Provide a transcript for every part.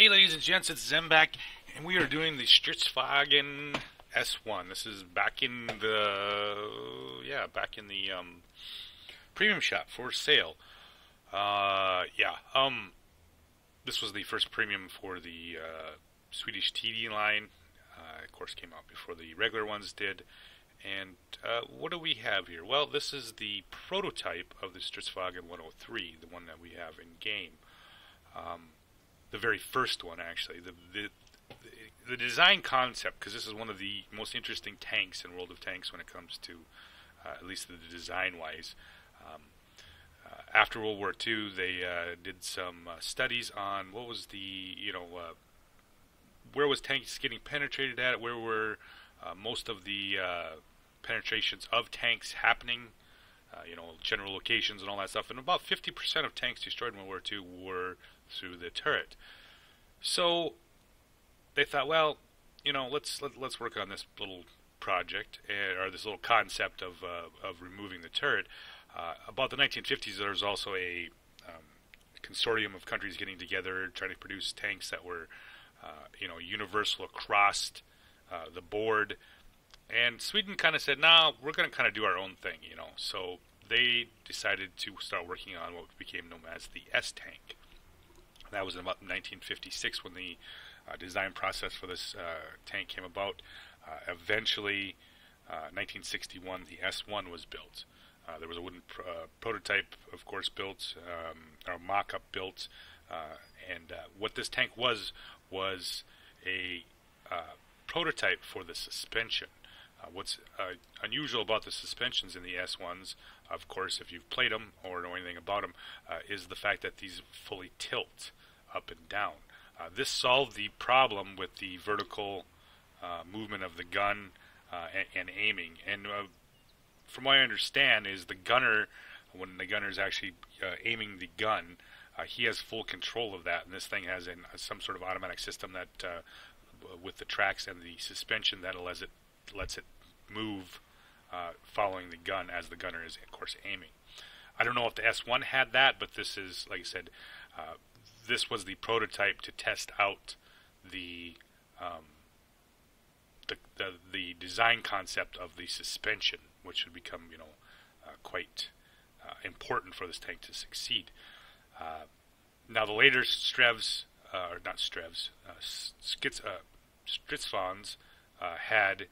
Hey, ladies and gents, it's Zemback, and we are doing the Stritzwagen S1. This is back in the premium shop for sale. This was the first premium for the Swedish TD line. Of course, came out before the regular ones did. And what do we have here? Well, this is the prototype of the Stritzwagen 103, the one that we have in game. The very first one, actually. The design concept, because this is one of the most interesting tanks in World of Tanks when it comes to, at least the design-wise. After World War II, they did some studies on what was where was tanks getting penetrated at, where were most of the penetrations of tanks happening, general locations and all that stuff. And about 50% of tanks destroyed in World War II were through the turret. So they thought, well, let's work on this little project, or this little concept of removing the turret. About the 1950s, there was also a consortium of countries getting together, trying to produce tanks that were, universal across the board. And Sweden kind of said, "Nah, we're going to kind of do our own thing," So they decided to start working on what became known as the S-tank. That was in about 1956 when the design process for this tank came about. Eventually, 1961, the S1 was built. There was a wooden prototype, of course, built, or mock-up built, and what this tank was a prototype for the suspension. What's unusual about the suspensions in the S1s, of course, if you've played them or know anything about them, is the fact that these fully tilt up and down. This solved the problem with the vertical movement of the gun and aiming. And from what I understand, is the gunner, when the gunner is actually aiming the gun, he has full control of that. And this thing has some sort of automatic system that, with the tracks and the suspension, that lets it move following the gun as the gunner is, of course, aiming. I don't know if the S1 had that, but this is, like I said, this was the prototype to test out the design concept of the suspension, which would become quite important for this tank to succeed. Now the later Strvs, or not Strvs, Stritzvagns had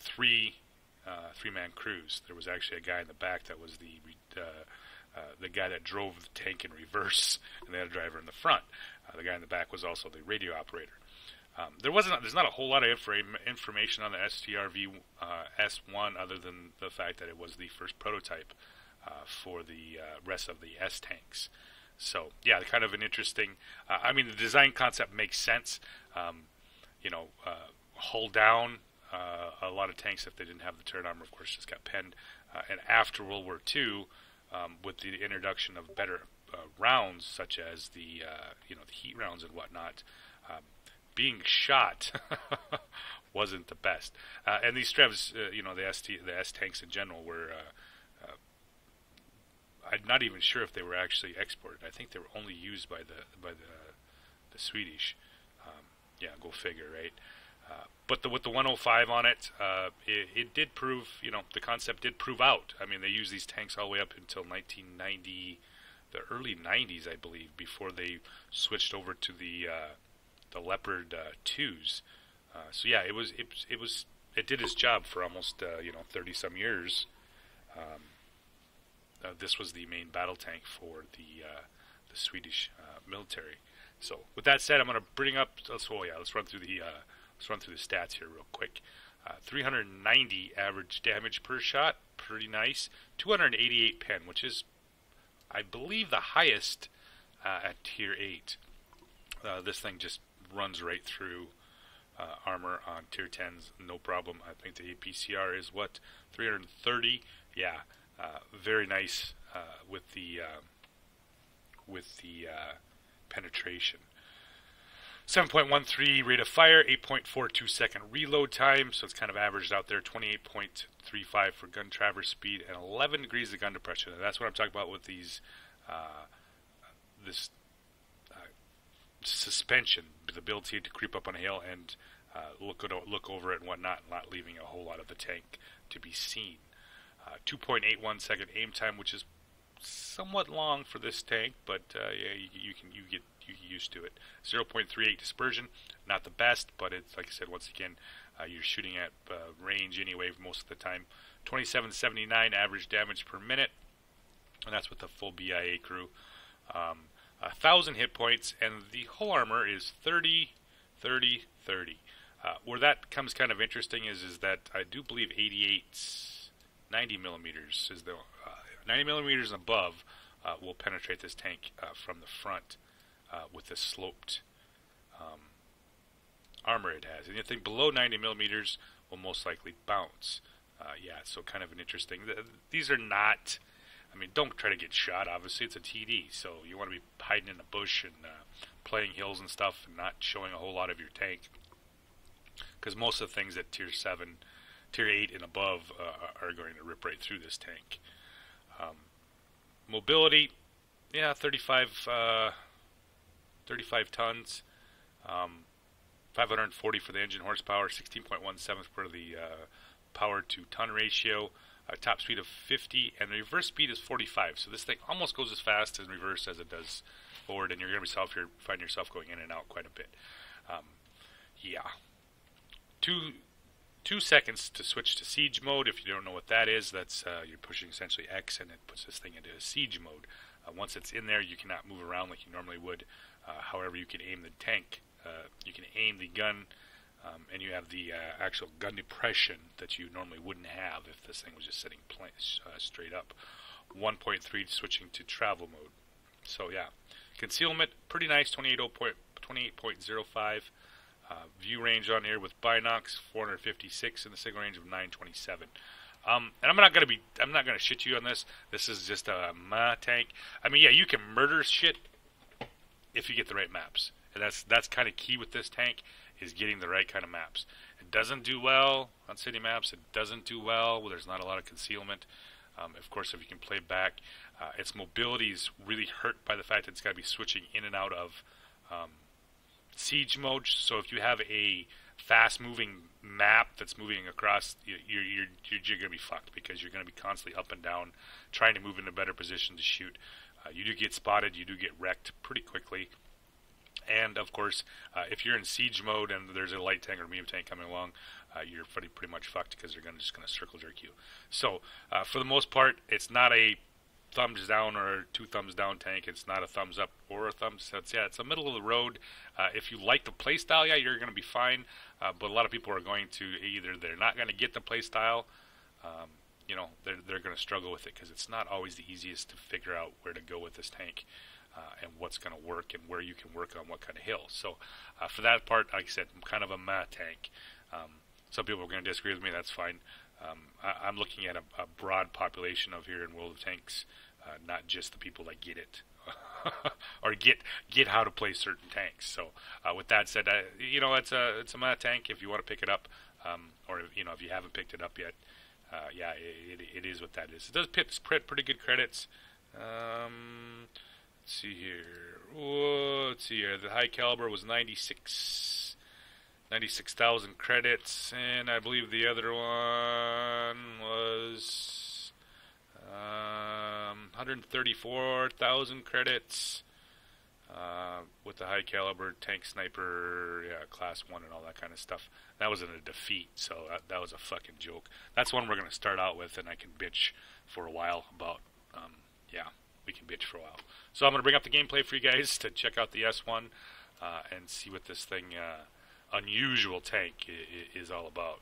three-man crews. There was actually a guy in the back that was the guy that drove the tank in reverse, and they had a driver in the front. The guy in the back was also the radio operator. There's not a whole lot of information on the Strv S1 other than the fact that it was the first prototype for the rest of the S tanks. So yeah, kind of an interesting. The design concept makes sense. Hull down. A lot of tanks, if they didn't have the turret armor, of course, just got penned. And after World War II, with the introduction of better rounds, such as the heat rounds and whatnot, being shot wasn't the best. And these Strvs, the S tanks in general were. I'm not even sure if they were actually exported. I think they were only used by the Swedish. Go figure, right? But with the 105 on it, it did prove, the concept did prove out. I mean, they used these tanks all the way up until 1990, the early 90s, I believe, before they switched over to the Leopard 2s. So yeah, it did its job for almost 30 some years. This was the main battle tank for the Swedish military. So with that said, I'm going to bring up. Let's run through the stats here real quick. 390 average damage per shot, pretty nice. 288 pen, which is, I believe, the highest at Tier 8. This thing just runs right through armor on Tier 10s, no problem. I think the APCR is 330. Yeah, very nice with the penetration. 7.13 rate of fire, 8.42 second reload time, so it's kind of averaged out there, 28.35 for gun traverse speed, and 11 degrees of gun depression. And that's what I'm talking about with these suspension, the ability to creep up on a hill and look over it and whatnot, not leaving a whole lot of the tank to be seen. 2.81 second aim time, which is somewhat long for this tank, but yeah, you get used to it. 0.38 dispersion, not the best, but it's like I said, once again, you're shooting at range anyway most of the time. 2779 average damage per minute, and that's with the full BIA crew. 1,000 hit points, and the hull armor is 30, 30, 30. Where that comes kind of interesting is that I do believe 88's 90 millimeters is the 90 millimeters and above will penetrate this tank from the front with this sloped armor it has. Anything below 90 millimeters will most likely bounce. Yeah, so kind of an interesting. These are not. I mean, don't try to get shot. Obviously, it's a TD, so you want to be hiding in a bush and playing hills and stuff, and not showing a whole lot of your tank. Because most of the things at Tier 7, Tier 8 and above are going to rip right through this tank. Mobility, yeah, 35 tons, 540 for the engine horsepower, 16.17 for the power to ton ratio, top speed of 50, and the reverse speed is 45. So this thing almost goes as fast in reverse as it does forward, and you're going to find yourself going in and out quite a bit. Yeah. 2 seconds to switch to siege mode. If you don't know what that is, that's you're pushing essentially X, and it puts this thing into siege mode. Once it's in there, you cannot move around like you normally would. However, you can aim the tank. You can aim the gun, and you have the actual gun depression that you normally wouldn't have if this thing was just sitting straight up. 1.3 switching to travel mode. So yeah, concealment pretty nice. 28.05. View range on here with binocs 456 and the signal range of 927. And I'm not gonna shit you on this. This is just a tank. I mean, yeah, you can murder shit if you get the right maps, and that's kind of key with this tank, is getting the right kind of maps. It doesn't do well on city maps. It doesn't do well where there's not a lot of concealment. Of course, if you can play back, its mobility is really hurt by the fact that it's got to be switching in and out of siege mode. So if you have a fast-moving map that's moving across, you're going to be fucked, because you're going to be constantly up and down trying to move in a better position to shoot. You do get spotted, you do get wrecked pretty quickly. And of course, if you're in siege mode and there's a light tank or medium tank coming along, you're pretty much fucked, because they're just going to circle jerk you. So for the most part, it's not a thumbs down or 2 thumbs down tank. It's not a thumbs up or a thumbs. It's a middle of the road. If you like the playstyle, yeah, you're going to be fine. But a lot of people are going to they're not going to get the playstyle. They're going to struggle with it, because it's not always the easiest to figure out where to go with this tank, and what's going to work and where you can work on what kind of hills. So for that part, like I said, I'm kind of a meh tank. Some people are going to disagree with me. That's fine. I'm looking at a broad population of here in World of Tanks, not just the people that get it or get how to play certain tanks. So with that said, it's a meh tank if you want to pick it up, or if you haven't picked it up yet. Yeah, it is what that is. It does print pretty good credits. Let's see here. The high caliber was 96,000 credits, and I believe the other one was 134,000 credits with the high caliber tank sniper, class 1 and all that kind of stuff. That was in a defeat, so that was a fucking joke. That's one we're going to start out with, and I can bitch for a while about. We can bitch for a while. So I'm going to bring up the gameplay for you guys to check out the S1 and see what this thing, unusual tank, is all about.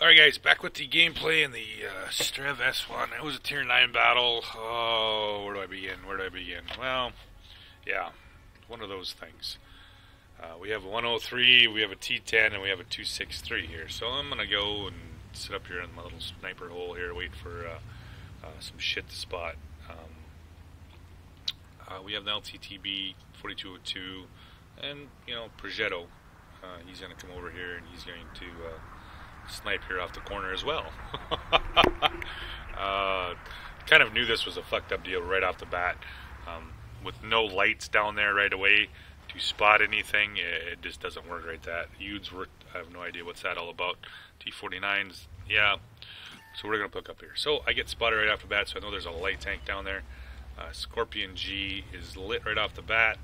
Alright guys, back with the gameplay in the Strv S1. It was a Tier 9 battle. Oh, where do I begin? Well, yeah, one of those things. We have a 103, we have a T10, and we have a 263 here. So I'm going to go and sit up here in my little sniper hole here, wait for some shit to spot. We have the LTTB 4202, and, Progetto. He's going to come over here, and he's going to snipe here off the corner as well. Kind of knew this was a fucked up deal right off the bat. With no lights down there right away, to spot anything. It just doesn't work like that. Udes work. I have no idea what's that all about. T49s, yeah. So we're going to pick up here. So I get spotted right off the bat, so I know there's a light tank down there. Scorpion G is lit right off the bat.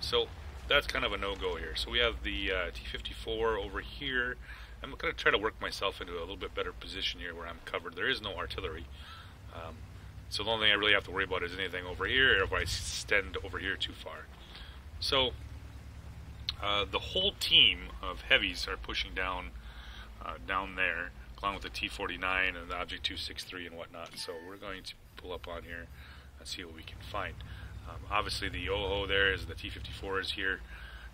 So that's kind of a no-go here. So we have the T54 over here. I'm going to try to work myself into a little bit better position here where I'm covered. There is no artillery. So the only thing I really have to worry about is anything over here or if I extend over here too far. So the whole team of heavies are pushing down there, along with the T49 and the Object 263 and whatnot. So we're going to pull up on here and see what we can find. Obviously the Yoho there is the T54 is here.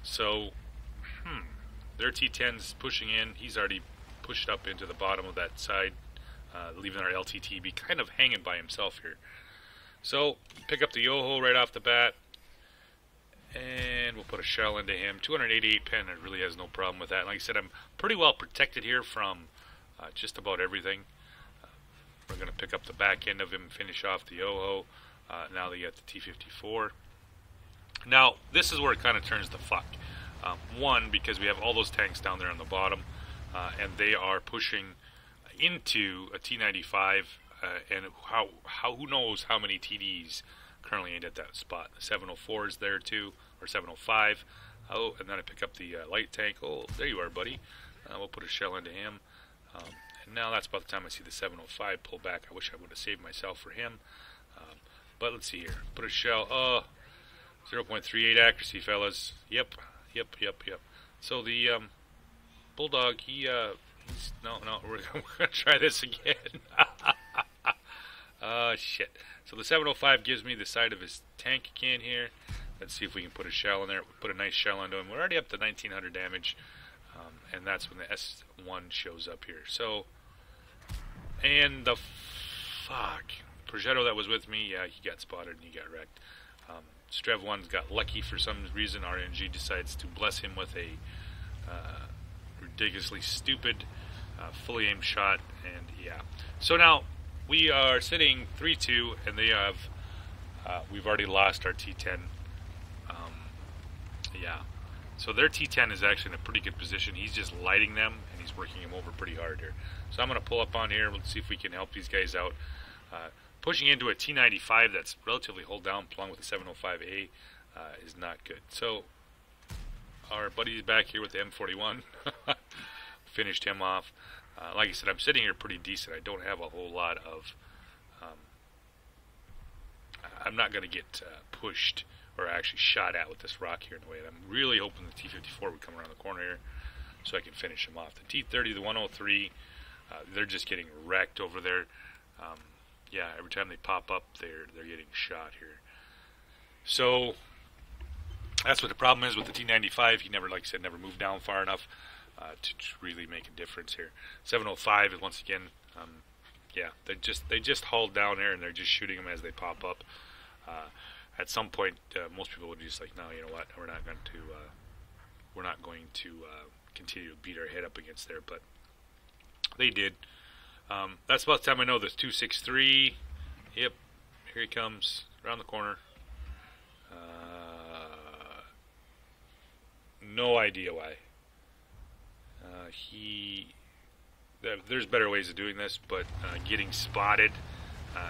So their T10's pushing in. He's already pushed up into the bottom of that side, leaving our LTTB kind of hanging by himself here. So pick up the Yoho right off the bat, and we'll put a shell into him. 288 pen, it really has no problem with that. Like I said, I'm pretty well protected here from just about everything. We're going to pick up the back end of him and finish off the Yoho. Now they got the T54. Now, this is where it kind of turns the fuck. One, because we have all those tanks down there on the bottom, and they are pushing into a T95, and who knows how many TDs currently ain't at that spot. The 704 is there too, or 705. Oh, and then I pick up the light tank. Oh, there you are, buddy. We'll put a shell into him. And now that's about the time I see the 705 pull back. I wish I would have saved myself for him. But let's see here. Put a shell. 0.38 accuracy, fellas. Yep. So the Bulldog, he's no, we're gonna try this again. Shit. So the 705 gives me the side of his tank again here. Let's see if we can put a shell in there. Put a nice shell into him. We're already up to 1900 damage, and that's when the S1 shows up here. So, and the Progetto that was with me, yeah, he got spotted and he got wrecked. Strv 1's got lucky for some reason. RNG decides to bless him with a ridiculously stupid fully aimed shot, and yeah. So now we are sitting 3-2, and they have we've already lost our T10. Yeah. So their T10 is actually in a pretty good position. He's just lighting them, and he's working him over pretty hard here. So I'm going to pull up on here. Let's see if we can help these guys out. Pushing into a T95 that's relatively hold down, along with the 705A, is not good. So our buddy's back here with the M41. Finished him off. Like I said, I'm sitting here pretty decent. I don't have a whole lot of... I'm not going to get pushed or actually shot at with this rock here in the way. And I'm really hoping the T54 would come around the corner here so I can finish him off. The T30, the 103, they're just getting wrecked over there. Yeah, every time they pop up, they're getting shot here. So that's what the problem is with the T95. He never, like I said, never moved down far enough to really make a difference here. 705 is once again, yeah, they just hauled down there and they're just shooting them as they pop up. At some point, most people would be just like, no, you know what, we're not going to continue to beat our head up against there, but they did. That's about the time I know there's 263. Yep, here he comes around the corner. No idea why. There's better ways of doing this, but getting spotted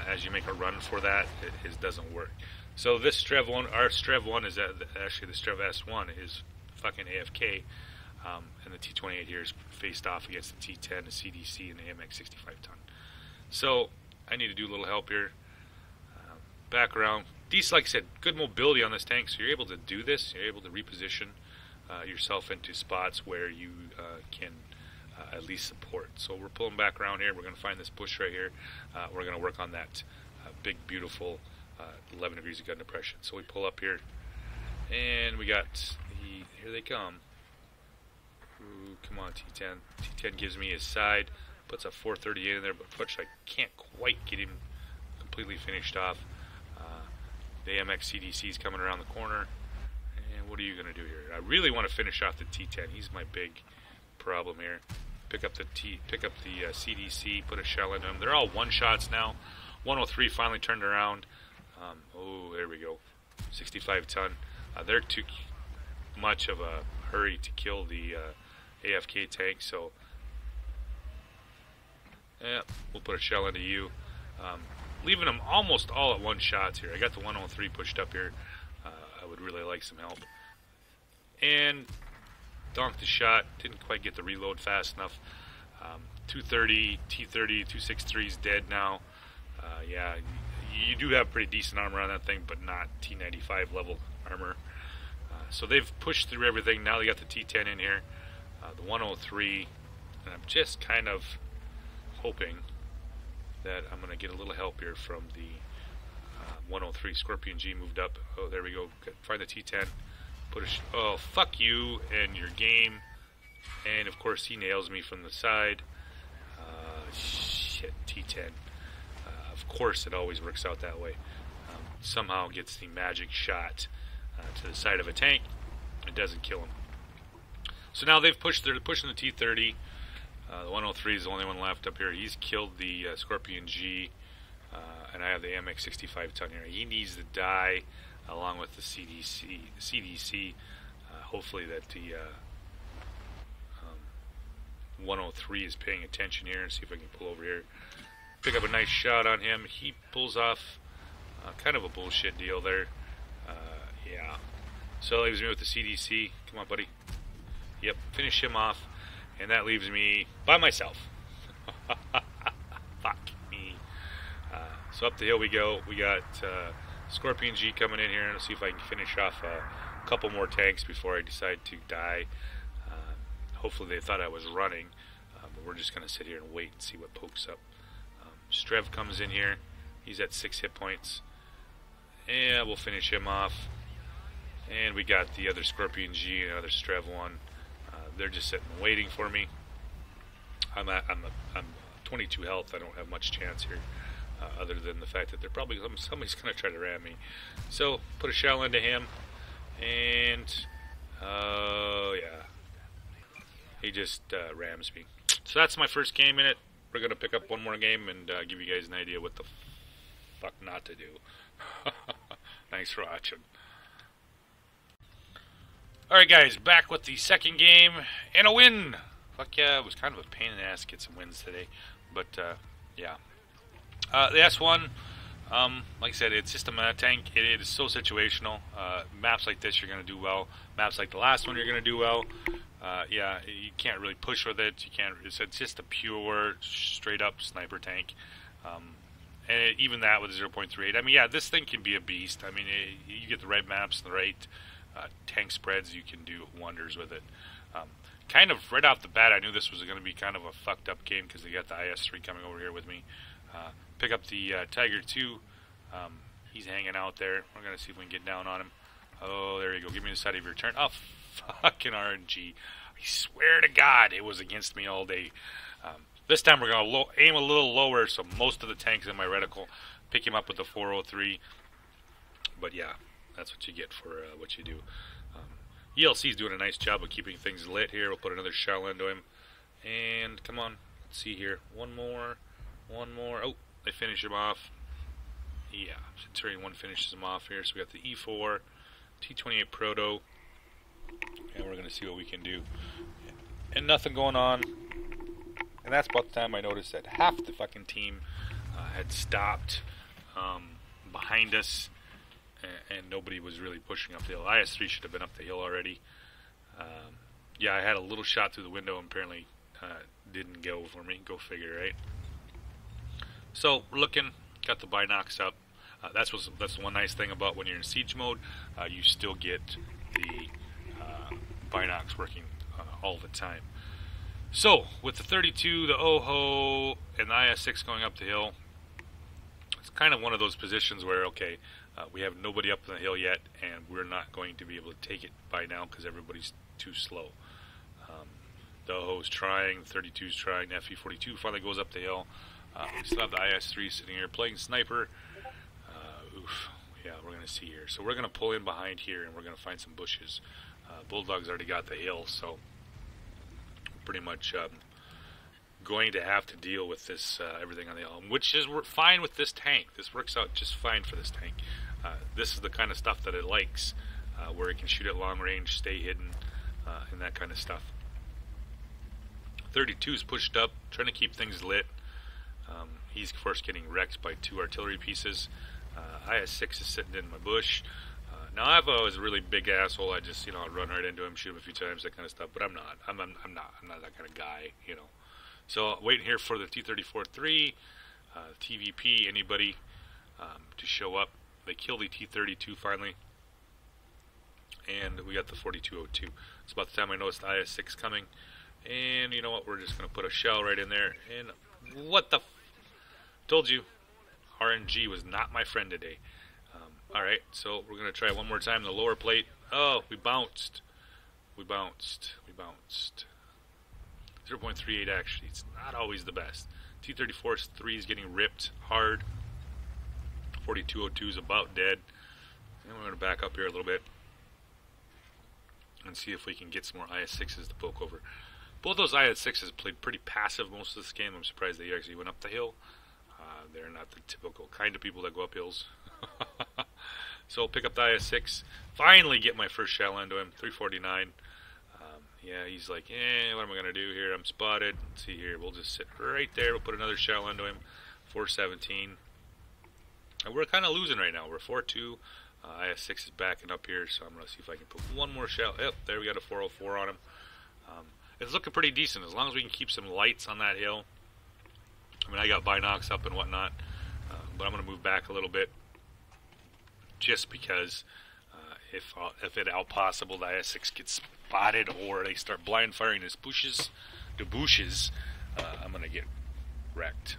as you make a run for that, it doesn't work. So this Strv 1, our Strv 1 is actually the Strv S1 is fucking AFK. And the T28 here is faced off against the T10, the CDC, and the MX 65 ton. So I need to do a little help here. Back around. These, like I said, good mobility on this tank, so you're able to do this. You're able to reposition yourself into spots where you can at least support. So we're pulling back around here. We're going to find this bush right here. We're going to work on that big, beautiful 11 degrees of gun depression. So we pull up here, and we got here they come. Ooh, come on, T10. T10 gives me his side, puts a 438 in there, but I can't quite get him completely finished off. The MX CDC is coming around the corner, and what are you going to do here? I really want to finish off the T10. He's my big problem here. Pick up the CDC, put a shell into him. They're all one shots now. 103 finally turned around. Oh, there we go. 65 ton. They're much of a hurry to kill the AFK tank, so yeah, we'll put a shell into you. Leaving them almost all at one shots here. I got the 103 pushed up here. I would really like some help. And donked the shot. Didn't quite get the reload fast enough. 230, T30, 263 is dead now. Yeah, you do have pretty decent armor on that thing, but not T95 level armor. So they've pushed through everything. Now they got the T10 in here. The 103. And I'm just kind of hoping that I'm going to get a little help here from the 103. Scorpion G moved up. Oh, there we go. Find the T10. Put a oh, fuck you and your game. And of course he nails me from the side. Shit, T10. Of course it always works out that way. Somehow gets the magic shot to the side of a tank. It doesn't kill him. So now they're pushing the T30. The 103 is the only one left up here. He's killed the Scorpion G, and I have the MX 65 ton here. He needs to die along with the CDC. Hopefully that the 103 is paying attention here, and see if I can pull over here. Pick up a nice shot on him. He pulls off kind of a bullshit deal there. Yeah. So that leaves me with the CDC. Come on, buddy. Yep, finish him off. And that leaves me by myself. Fuck me. So up the hill we go. We got Scorpion G coming in here. Let's see if I can finish off a couple more tanks before I decide to die. Hopefully they thought I was running. But we're just going to sit here and wait and see what pokes up. Strv comes in here. He's at 6 hit points. And we'll finish him off. And we got the other Scorpion G and another Strv 1. They're just sitting and waiting for me. I'm 22 health. I don't have much chance here, other than the fact that they're probably somebody's going to try to ram me. So put a shell into him, and yeah, he just rams me. So that's my first game in it. We're going to pick up one more game and give you guys an idea what the fuck not to do. Thanks for watching. Alright guys, back with the second game, and a win! Fuck yeah, it was kind of a pain in the ass to get some wins today, but yeah. The S1, like I said, it's just a meta tank. It is so situational. Maps like this, you're going to do well. Maps like the last one, you're going to do well. Yeah, you can't really push with it. You can't. It's just a pure, straight-up sniper tank. And even that with 0.38. I mean, yeah, this thing can be a beast. I mean, you get the right maps and the right tank spreads, you can do wonders with it. Kind of right off the bat, I knew this was going to be kind of a fucked up game because they got the IS-3 coming over here with me. Pick up the Tiger 2. He's hanging out there. We're going to see if we can get down on him. Oh, there you go. Give me the side of your turn. Oh, fucking RNG. I swear to God, it was against me all day. This time we're going to aim a little lower, so most of the tanks in my reticle. Pick him up with the 403. But yeah, that's what you get for what you do. ELC's doing a nice job of keeping things lit here. We'll put another shell into him. And come on, let's see here. One more. Oh, they finish him off. Yeah, Centurion 1 finishes him off here. So we got the E4, T28 Proto, and we're going to see what we can do. And nothing going on. And that's about the time I noticed that half the fucking team had stopped behind us, and nobody was really pushing up the hill. IS-3 should have been up the hill already. Yeah, I had a little shot through the window and apparently didn't go for me. Go figure, right? So we're looking, got the binocs up. That's the one nice thing about when you're in siege mode. You still get the binocs working all the time. So with the 32, the OHO, and the IS-6 going up the hill, it's kind of one of those positions where, okay, we have nobody up the hill yet, and we're not going to be able to take it by now because everybody's too slow. The OHO's trying, the 32's trying, the FE-42 finally goes up the hill. We still have the IS-3 sitting here playing sniper. Oof. Yeah, we're going to see here. So we're going to pull in behind here, and we're going to find some bushes. Bulldog's already got the hill, so we're pretty much going to have to deal with this, everything on the hill, which is fine with this tank. This works out just fine for this tank. This is the kind of stuff that it likes. where it can shoot at long range, stay hidden, and that kind of stuff. 32 is pushed up, trying to keep things lit. He's of course getting wrecked by 2 artillery pieces. IS-6 is sitting in my bush. Now Avo is a really big asshole. I just, I'll run right into him, shoot him a few times, that kind of stuff. But I'm not. I'm not that kind of guy, So waiting here for the T-34-3, TVP, anybody to show up. They kill the T-32 finally, and we got the 4202. It's about the time I noticed the IS-6 coming, and you know what? We're just gonna put a shell right in there. And what the? Told you, RNG was not my friend today. Alright, so we're going to try one more time the lower plate. Oh, we bounced. We bounced. 0.38 actually. It's not always the best. T-34-3 is getting ripped hard. 4202 is about dead. And we're going to back up here a little bit and see if we can get some more IS-6s to poke over. Both those IS-6s played pretty passive most of this game. I'm surprised they actually went up the hill. They're not the typical kind of people that go up hills. So I'll pick up the IS-6. Finally get my first shell into him. 349. Yeah, he's like, what am I going to do here? I'm spotted. Let's see here. We'll just sit right there. We'll put another shell into him. 417. And we're kind of losing right now. We're 4-2. IS-6 is backing up here, so I'm going to see if I can put one more shell. Yep, there we got a 404 on him. It's looking pretty decent as long as we can keep some lights on that hill. I mean, I got binocs up and whatnot, but I'm going to move back a little bit just because if at all possible the IS-6 gets spotted or they start blind firing the bushes, I'm going to get wrecked.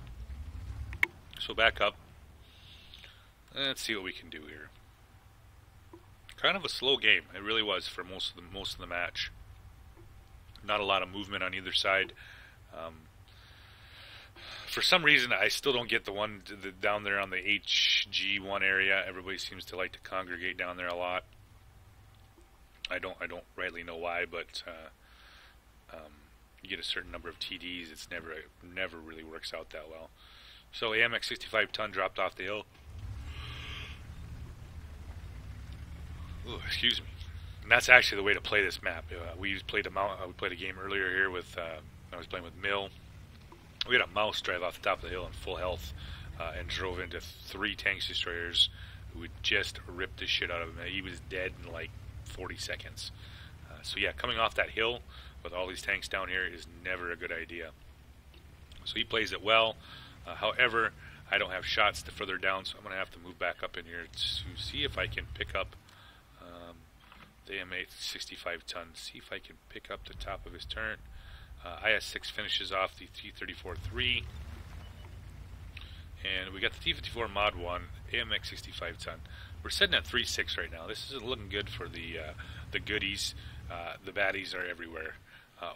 So back up. Let's see what we can do here. Kind of a slow game. It really was for most of the match. Not a lot of movement on either side. For some reason, I still don't get the one down there on the HG1 area. Everybody seems to like to congregate down there a lot. I don't rightly know why, but you get a certain number of TDs. It's never really works out that well. So AMX 65 ton dropped off the hill. Ooh, excuse me. And that's actually the way to play this map. We played a game earlier here with I was playing with Mill. We had a mouse drive off the top of the hill in full health and drove into 3 tanks destroyers who would just rip the shit out of him. He was dead in like 40 seconds. So yeah, coming off that hill with all these tanks down here is never a good idea. So he plays it well. However, I don't have shots to further down, so I'm going to have to move back up in here to see if I can pick up the M8 65 ton. See if I can pick up the top of his turret. IS-6 finishes off the T-34-3. And we got the T-54 Mod 1, AMX 65 ton. We're sitting at 3-6 right now. This is looking good for the goodies. The baddies are everywhere.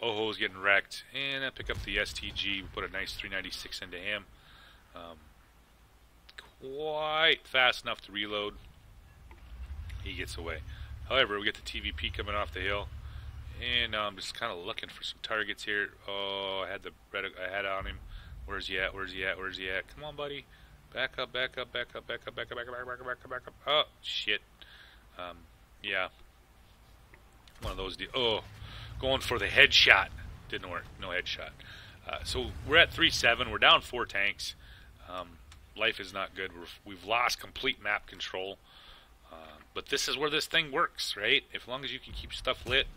Oho's getting wrecked. And I pick up the STG. We put a nice 396 into him. Quite fast enough to reload. He gets away. However, we get the TVP coming off the hill. And I'm just kind of looking for some targets here. Oh, I had on him. Where's he at? Come on, buddy. Back up. Oh, shit. Yeah. One of those. Going for the headshot. Didn't work. No headshot. So we're at 3-7. We're down 4 tanks. Life is not good. We've lost complete map control. But this is where this thing works, right? As long as you can keep stuff lit.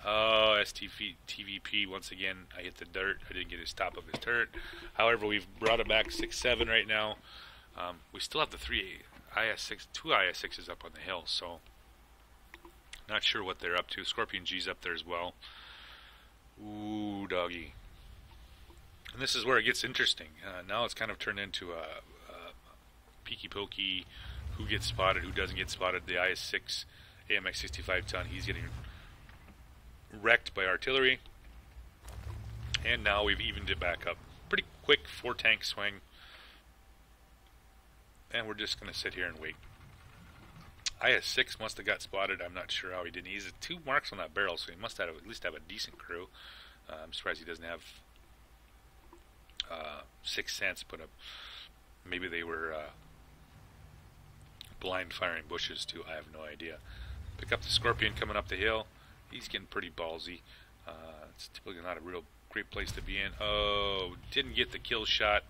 TVP, once again, I hit the dirt. I didn't get his top of his turret. However, we've brought it back 6-7 right now. We still have the 2 IS-6s up on the hill, so not sure what they're up to. Scorpion G's up there as well. Ooh, doggy. And this is where it gets interesting. Now it's kind of turned into a peeky pokey, who gets spotted, who doesn't get spotted. The IS-6 AMX 65 ton, he's getting wrecked by artillery, and now we've evened it back up. Pretty quick 4 tank swing, and we're just going to sit here and wait. IS-6 must have got spotted. I'm not sure how he didn't. He's 2 marks on that barrel, so he must have at least have a decent crew. I'm surprised he doesn't have 6 cents, but maybe they were blind firing bushes too. I have no idea. Pick up the Scorpion coming up the hill. He's getting pretty ballsy. It's typically not a real great place to be in. Oh, didn't get the kill shot.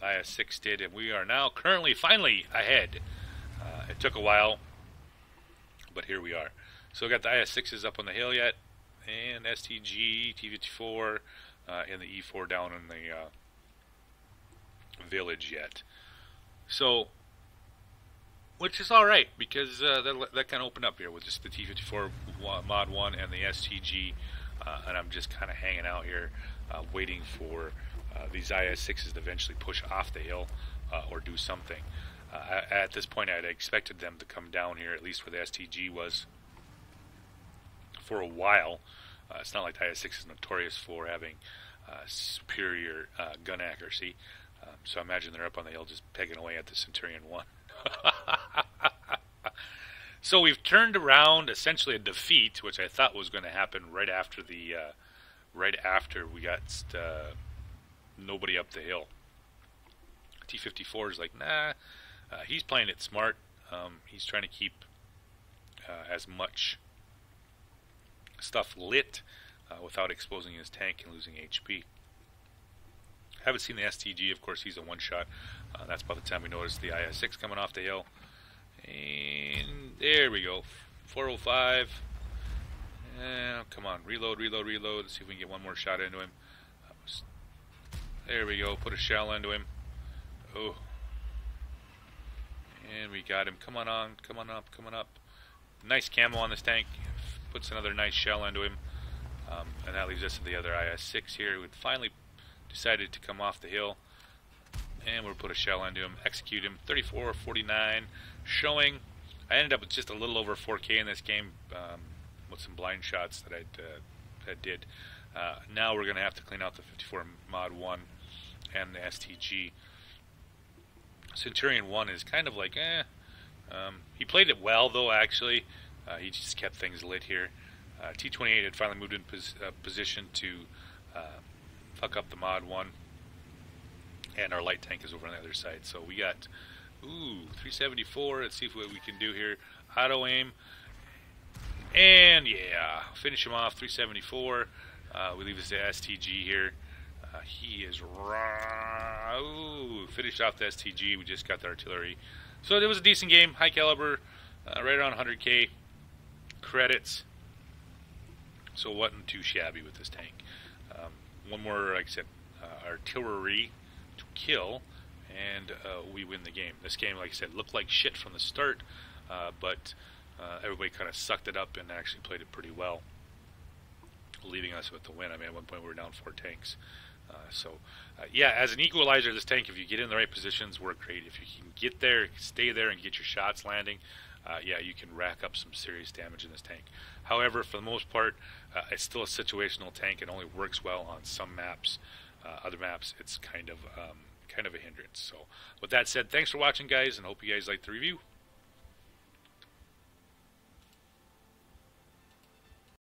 IS-6 did, and we are now currently finally ahead. It took a while, but here we are. So we got the IS-6s up on the hill yet, and STG, T-54, and the E-4 down in the village yet. So, which is alright, because that kind of opened up here with just the T-54 Mod 1 and the STG, and I'm just kind of hanging out here, waiting for these IS-6s to eventually push off the hill or do something. At this point, I'd expected them to come down here, at least where the STG was, for a while. It's not like the IS-6 is notorious for having superior gun accuracy, so I imagine they're up on the hill just pegging away at the Centurion 1. So we've turned around essentially a defeat, which I thought was going to happen right after we got nobody up the hill. T-54 is like, nah, he's playing it smart. He's trying to keep as much stuff lit without exposing his tank and losing HP. Haven't seen the STG, of course. He's a one-shot. That's about the time we noticed the IS-6 coming off the hill. And there we go. 405. Come on, reload. Let's see if we can get one more shot into him. There we go. Put a shell into him. Oh. And we got him. Come on up. Nice camo on this tank. Puts another nice shell into him. And that leaves us to the other IS-6 here, who finally decided to come off the hill. And we'll put a shell into him, execute him. 34-49 showing. I ended up with just a little over 4K in this game with some blind shots that I did. Now we're going to have to clean out the 54 Mod 1 and the STG. Centurion 1 is kind of like, he played it well, though, actually. He just kept things lit here. T-28 had finally moved in position to fuck up the Mod 1. And our light tank is over on the other side. So we got, 374. Let's see what we can do here. Auto aim. And, yeah, finish him off, 374. We leave this to STG here. He is finished off the STG. We just got the artillery. So it was a decent game, high caliber, right around 100K credits. So it wasn't too shabby with this tank. One more, like I said, artillery to kill, and we win the game. This game, like I said, looked like shit from the start, but everybody kind of sucked it up and actually played it pretty well, leaving us with the win. I mean, at one point we were down 4 tanks. Yeah, as an equalizer, this tank, if you get in the right positions, work great. If you can get there, stay there, and get your shots landing, yeah, you can rack up some serious damage in this tank. However, for the most part, it's still a situational tank. It only works well on some maps. Other maps, it's kind of a hindrance. So, with that said, thanks for watching, guys, and hope you guys liked the review.